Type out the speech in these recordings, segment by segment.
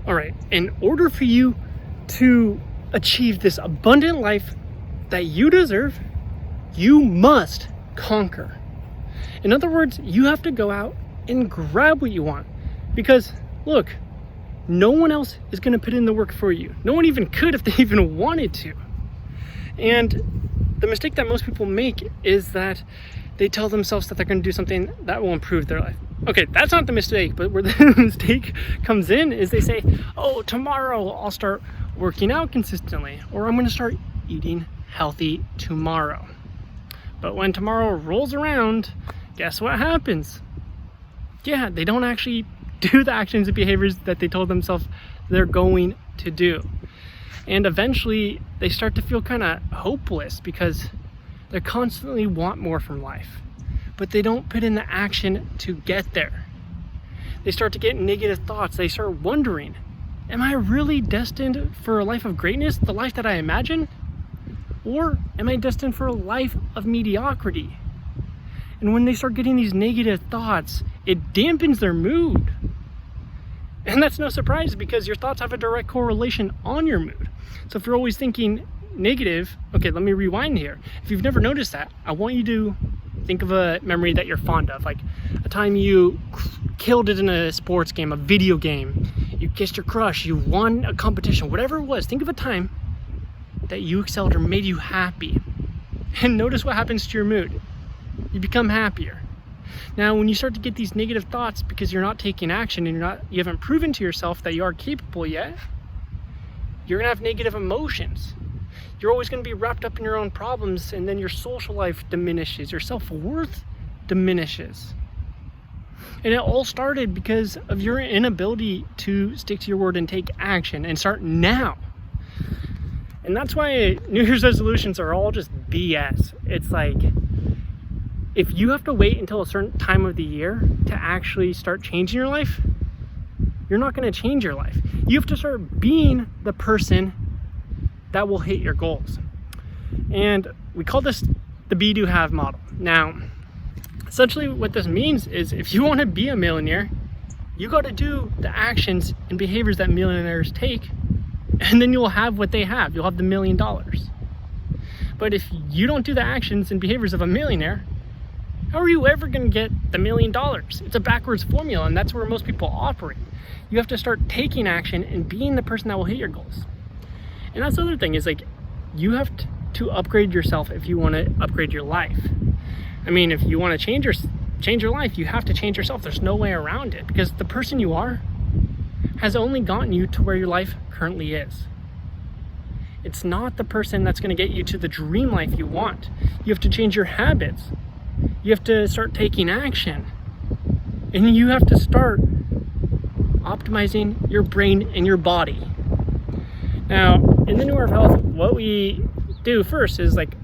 All right, in order for you to achieve this abundant life that you deserve, you must conquer. In other words, you have to go out and grab what you want. Because look, no one else is going to put in the work for you. No one even could if they even wanted to. And the mistake that most people make is that they tell themselves that they're going to do something that will improve their life. Okay, that's not the mistake, but where the mistake comes in is they say, oh, tomorrow I'll start working out consistently, or I'm going to start eating healthy tomorrow. But when tomorrow rolls around, guess what happens? Yeah, they don't actually do the actions and behaviors that they told themselves they're going to do. And eventually they start to feel kind of hopeless because they constantly want more from life, but they don't put in the action to get there. They start to get negative thoughts. They start wondering, am I really destined for a life of greatness, the life that I imagine? Or am I destined for a life of mediocrity? And when they start getting these negative thoughts, it dampens their mood. And that's no surprise because your thoughts have a direct correlation on your mood. So if you're always thinking negative, okay, let me rewind here. If you've never noticed that, I want you to think of a memory that you're fond of, like a time you killed it in a sports game, a video game, you kissed your crush, you won a competition, whatever it was. Think of a time that you excelled or made you happy. And notice what happens to your mood. You become happier. Now, when you start to get these negative thoughts because you're not taking action and you haven't proven to yourself that you are capable yet, you're gonna have negative emotions. You're always gonna be wrapped up in your own problems, and then your social life diminishes, your self-worth diminishes. And it all started because of your inability to stick to your word and take action and start now. And that's why New Year's resolutions are all just BS. It's like, if you have to wait until a certain time of the year to actually start changing your life, you're not going to change your life. You have to start being the person that will hit your goals. And we call this the be, do, have model. Now, essentially what this means is if you want to be a millionaire, you got to do the actions and behaviors that millionaires take, and then you'll have what they have. You'll have the $1 million. But if you don't do the actions and behaviors of a millionaire, how are you ever going to get the $1 million? It's a backwards formula, and that's where most people operate. You have to start taking action and being the person that will hit your goals. And that's the other thing is, like, you have to upgrade yourself if you want to upgrade your life. I mean, if you want to change your life, you have to change yourself. There's no way around it, because the person you are has only gotten you to where your life currently is. It's not the person that's going to get you to the dream life you want. You have to change your habits. You have to start taking action, and you have to start optimizing your brain and your body. Now, in the New Year of Health, what we do first is, like,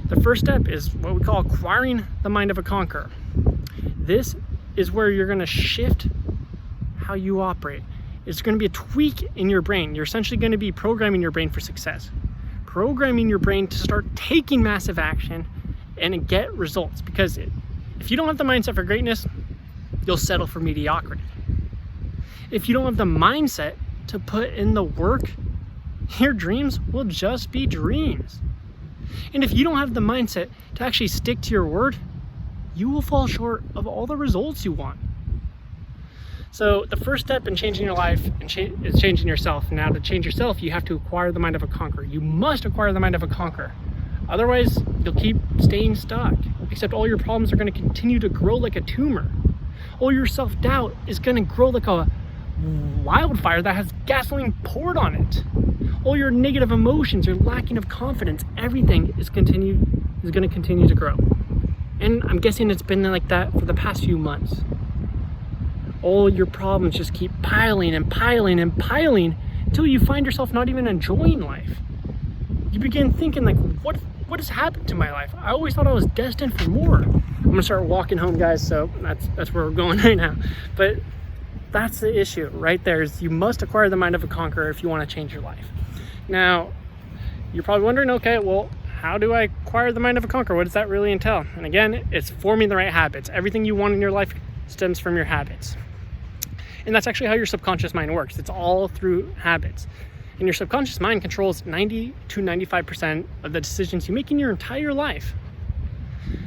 the first step is what we call acquiring the mind of a conqueror. This is where you're going to shift how you operate. It's going to be a tweak in your brain. You're essentially going to be programming your brain for success, programming your brain to start taking massive action and get results. Because if you don't have the mindset for greatness, you'll settle for mediocrity. If you don't have the mindset to put in the work, your dreams will just be dreams. And if you don't have the mindset to actually stick to your word, you will fall short of all the results you want. So the first step in changing your life is changing yourself. Now, to change yourself, you have to acquire the mind of a conqueror. You must acquire the mind of a conqueror. Otherwise, you'll keep staying stuck, except all your problems are going to continue to grow like a tumor. All your self-doubt is going to grow like a wildfire that has gasoline poured on it. All your negative emotions, your lacking of confidence, everything is going to continue to grow. And I'm guessing it's been like that for the past few months. All your problems just keep piling and piling and piling until you find yourself not even enjoying life. You begin thinking, like, what has happened to my life? I always thought I was destined for more. I'm gonna start walking home, guys, so that's where we're going right now. But that's the issue right there, is you must acquire the mind of a conqueror if you want to change your life. Now, you're probably wondering, okay, well, how do I acquire the mind of a conqueror? What does that really entail? And again, it's forming the right habits. Everything you want in your life stems from your habits. And that's actually how your subconscious mind works. It's all through habits. And your subconscious mind controls 90 to 95% of the decisions you make in your entire life.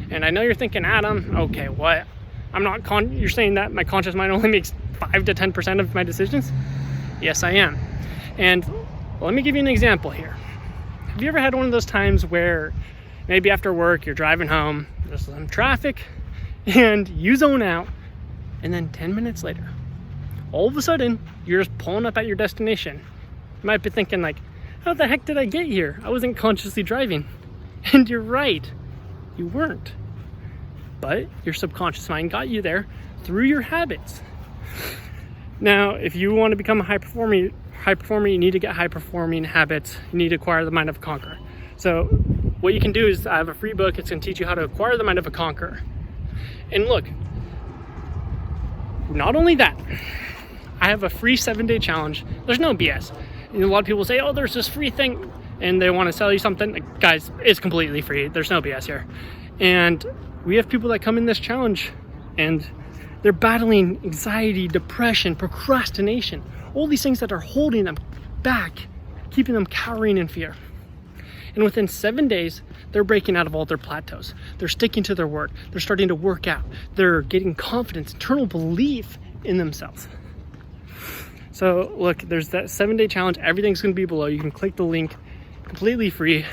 And I know you're thinking, Adam, okay, what? You're saying that my conscious mind only makes 5 to 10% of my decisions? Yes, I am. And let me give you an example here. Have you ever had one of those times where maybe after work, you're driving home, there's some traffic, and you zone out, and then 10 minutes later, all of a sudden, you're just pulling up at your destination. You might be thinking like, how the heck did I get here? I wasn't consciously driving. And you're right, you weren't. But your subconscious mind got you there through your habits. Now, if you want to become a high performer, you need to get high performing habits. You need to acquire the mind of a conqueror. So what you can do is I have a free book. It's going to teach you how to acquire the mind of a conqueror. And look, not only that, I have a free 7-day challenge. There's no BS. A lot of people say, oh, there's this free thing, and they want to sell you something. Like, guys, it's completely free. There's no BS here. And we have people that come in this challenge and they're battling anxiety, depression, procrastination, all these things that are holding them back, keeping them cowering in fear. And within 7 days, they're breaking out of all their plateaus. They're sticking to their word. They're starting to work out. They're getting confidence, internal belief in themselves. So look, there's that 7-day challenge. Everything's going to be below. You can click the link, completely free.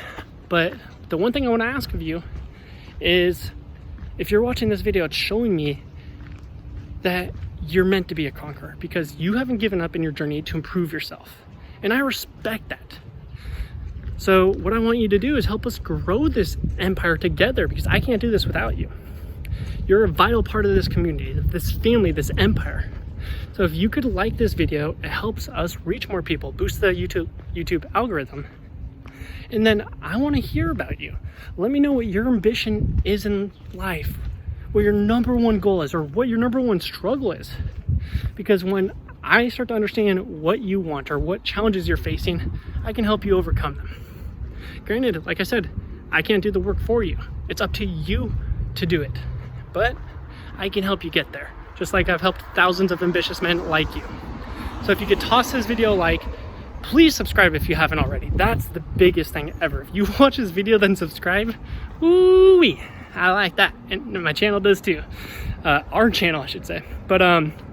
But the one thing I want to ask of you is, if you're watching this video, it's showing me that you're meant to be a conqueror because you haven't given up in your journey to improve yourself. And I respect that. So what I want you to do is help us grow this empire together, because I can't do this without you. You're a vital part of this community, this family, this empire. So if you could like this video, it helps us reach more people, boost the YouTube algorithm. And then I want to hear about you. Let me know what your ambition is in life, what your number one goal is, or what your number one struggle is. Because when I start to understand what you want or what challenges you're facing, I can help you overcome them. Granted, like I said, I can't do the work for you. It's up to you to do it. But I can help you get there, just like I've helped thousands of ambitious men like you. So if you could toss this video a like, please subscribe if you haven't already. That's the biggest thing ever. If you watch this video, then subscribe. Ooh-wee, I like that. And my channel does too. Our channel, I should say. But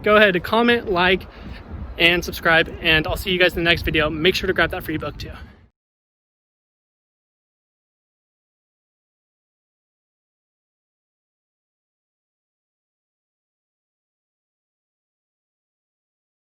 go ahead and comment, like, and subscribe. And I'll see you guys in the next video. Make sure to grab that free book too.